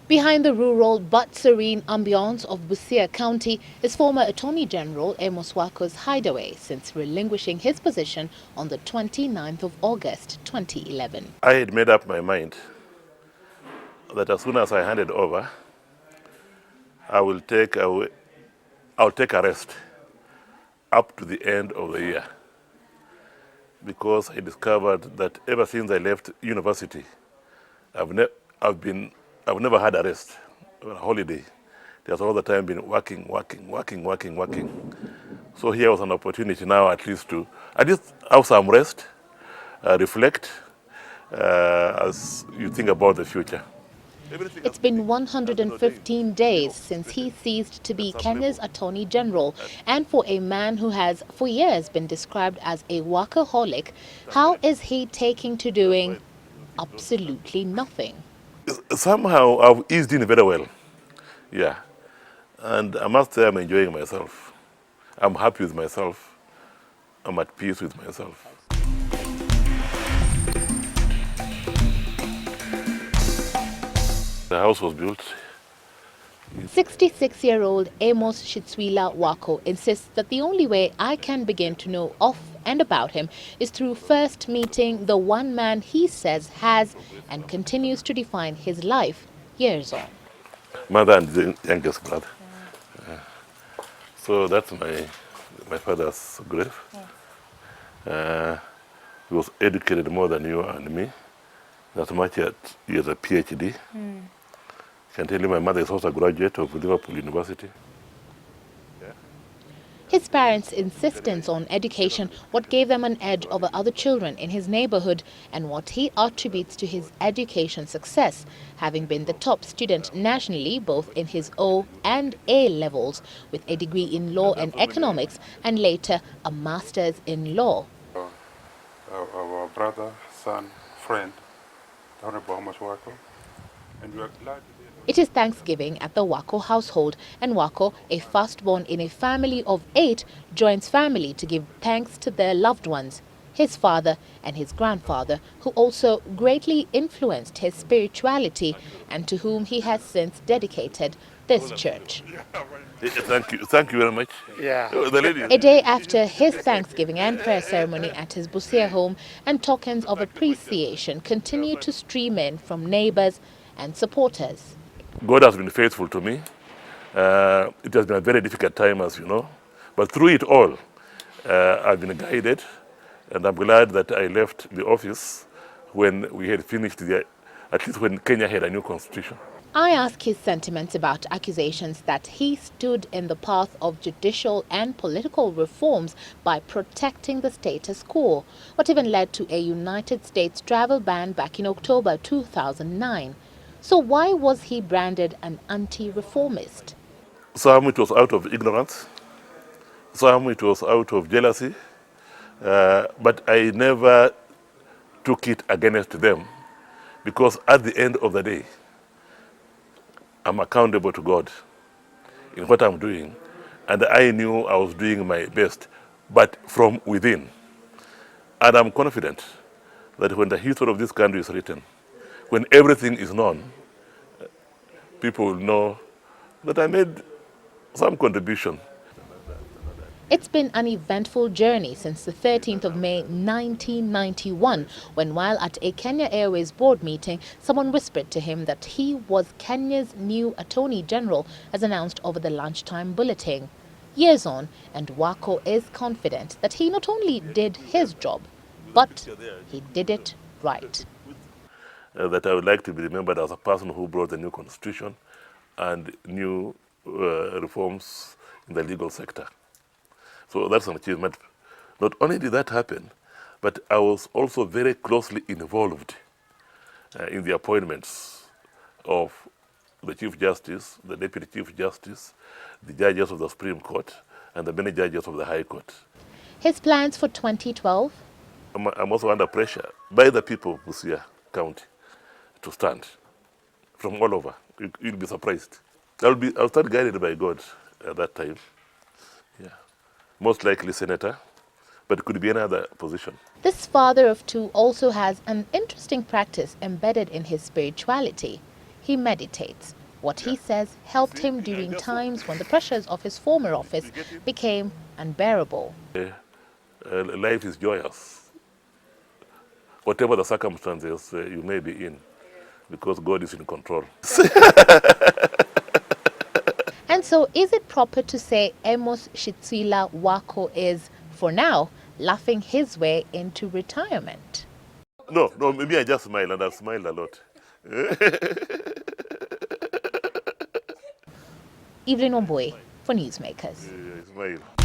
Behind the rural but serene ambience of Busia County is former Attorney General Amos Wako's hideaway since relinquishing his position on the 29th of August 2011. I had made up my mind that as soon as I handed over, I'll take a rest up to the end of the year, because I discovered that ever since I left university, I've never had a rest or a holiday. There's all the time been working. So here was an opportunity now at least have some rest, reflect as you think about the future. It's been 115 days since he ceased to be Kenya's Attorney General, and for a man who has for years been described as a workaholic, how is he taking to doing absolutely nothing? Somehow I've eased in very well, yeah. And I must say I'm enjoying myself. I'm happy with myself. I'm at peace with myself. The house was built. 66-year-old Amos Shitswila Wako insists that the only way I can begin to know of and about him is through first meeting the one man he says has and continues to define his life years on. Mother and the youngest brother. So that's my father's grave. He was educated more than you and me. That much he has a PhD. I can tell you my mother is also a graduate of Liverpool University. His parents' insistence on education, what gave them an edge over other children in his neighborhood, and what he attributes to his education success, having been the top student nationally both in his O and A levels, with a degree in law and economics and later a master's in law. Our brother, son, friend, Honorable Amos Wako, and we are glad. It is Thanksgiving at the Wako household, and Wako, a firstborn in a family of 8, joins family to give thanks to their loved ones, his father and his grandfather, who also greatly influenced his spirituality and to whom he has since dedicated this church. Thank you very much. Yeah. A day after his Thanksgiving and prayer ceremony at his Busia home, and tokens of appreciation continue to stream in from neighbors and supporters. God has been faithful to me. It has been a very difficult time, as you know. But through it all, I've been guided. And I'm glad that I left the office when we had finished, at least when Kenya had a new constitution. I ask his sentiments about accusations that he stood in the path of judicial and political reforms by protecting the status quo, what even led to a United States travel ban back in October 2009. So why was he branded an anti-reformist? Some it was out of ignorance, some it was out of jealousy, but I never took it against them, because at the end of the day, I'm accountable to God in what I'm doing, and I knew I was doing my best, but from within. And I'm confident that when the history of this country is written, when everything is known, people will know that I made some contribution. It's been an eventful journey since the 13th of May 1991, when while at a Kenya Airways board meeting, someone whispered to him that he was Kenya's new Attorney General, as announced over the lunchtime bulletin. Years on, and Wako is confident that he not only did his job, but he did it right. That I would like to be remembered as a person who brought the new constitution and new reforms in the legal sector. So that's an achievement. Not only did that happen, but I was also very closely involved in the appointments of the Chief Justice, the Deputy Chief Justice, the judges of the Supreme Court, and the many judges of the High Court. His plans for 2012? I'm also under pressure by the people of Busia County to stand from all over. You'll be surprised. I'll start guided by God at that time. Yeah, most likely senator, but it could be another position. This father of 2 also has an interesting practice embedded in his spirituality. he meditates. What he says helped him during times when the pressures of his former office became unbearable. Life is joyous, whatever the circumstances you may be in, because God is in control. And so, is it proper to say Amos Shitswila Wako is, for now, laughing his way into retirement? No, maybe I just smile, and I've smiled a lot. Evelyn Wambui for Newsmakers. Smile.